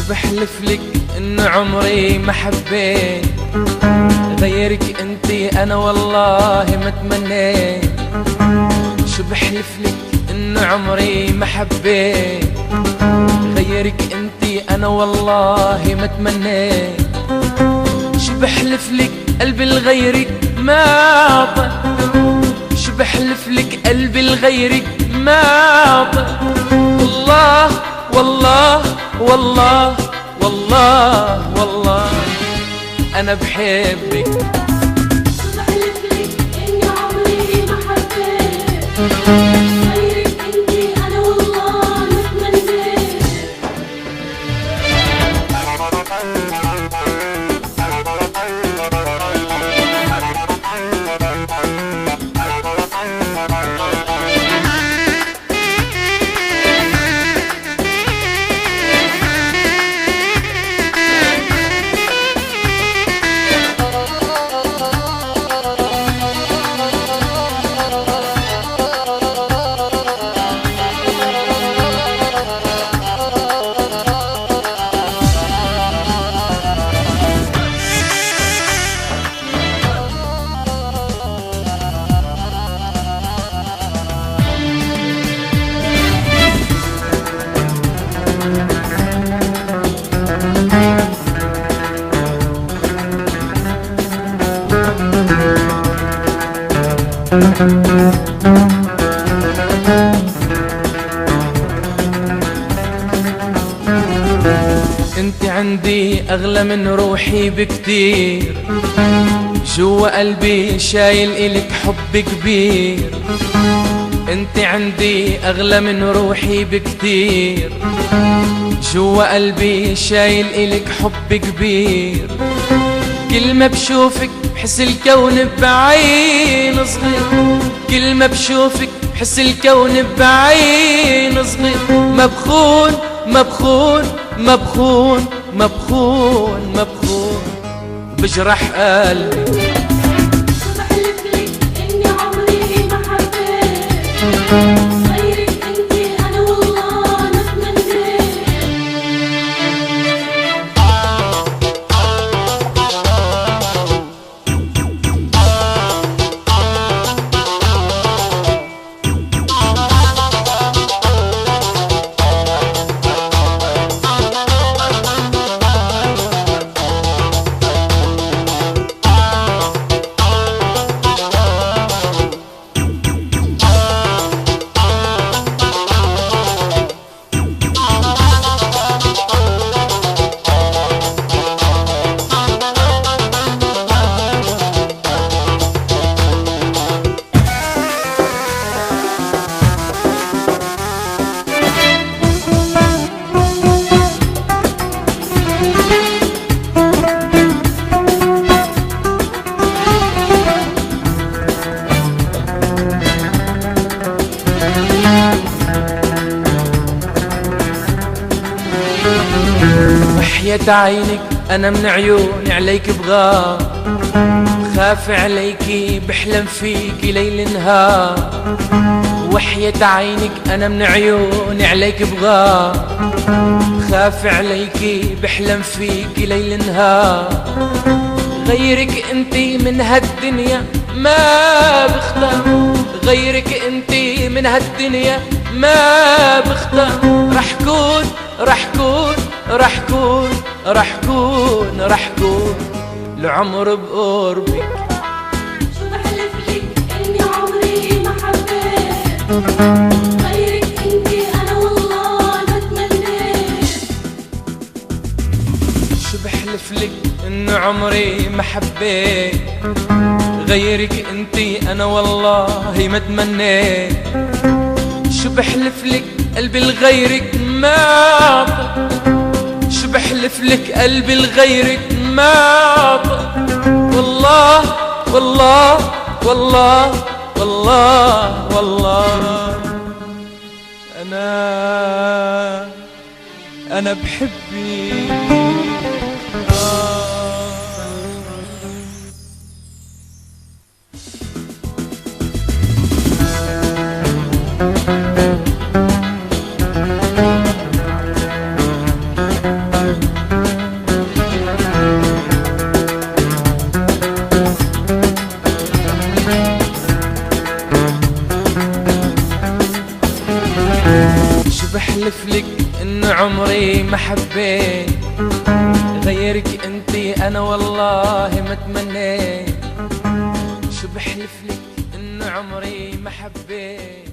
بحلف لك ان عمري ما حبيت غيرك انتي، انا والله ما تمنيت. شو بحلف لك ان عمري ما حبيت غيرك انتي، انا والله ما تمنيت. شو بحلف لك قلبي لغيرك ما عطى، شو بحلف لك قلبي لغيرك ما عطى. والله والله والله والله والله أنا بحبك. بحلف لك إني عمري ما حبيت غيرك أنتي، أنا والله ما تمنيت. انت عندي اغلى من روحي بكتير، جوا قلبي شايل الك حب كبير. انت عندي اغلى من روحي بكتير، جوا قلبي شايل الك حب كبير. كل ما بشوفك بحس الكون بعين صغير، كل ما بشوفك بحس الكون بعين صغير. مبخون مبخون مبخون مبخون مبخون بجرح قلبي. بحلف لك إني عمري ما حبيت غيرك أنتي، أنا والله ما تمنيت. وحياة عينك أنا من عيوني عليك بغار، خاف عليكي بحلم فيكي ليل نهار. وحياة عينك أنا من عيوني عليك بغار، خاف عليكي بحلم فيكي ليل نهار. غيرك انتي من هالدنيا ما بختار، غيرك انتي من هالدنيا ما بختار. رح كون رح كون رح كون رح كون رح كون العمر بقربك. شو بحلف لك إني عمري ما حبيت غيرك أنتي، أنا والله ما تمنيت. شو بحلف لك ان عمري ما حبيت غيرك انتي، انا والله ما تمنيت. شو بحلف لك قلبي لغيرك ما عطى، شو بحلف لك قلبي لغيرك ما عطى. والله والله والله والله والله أنا بحبك. بحلف لك ان عمري ما حبيت غيرك انتي انا والله ما تمنيت. شو بحلف لك ان عمري ما حبيت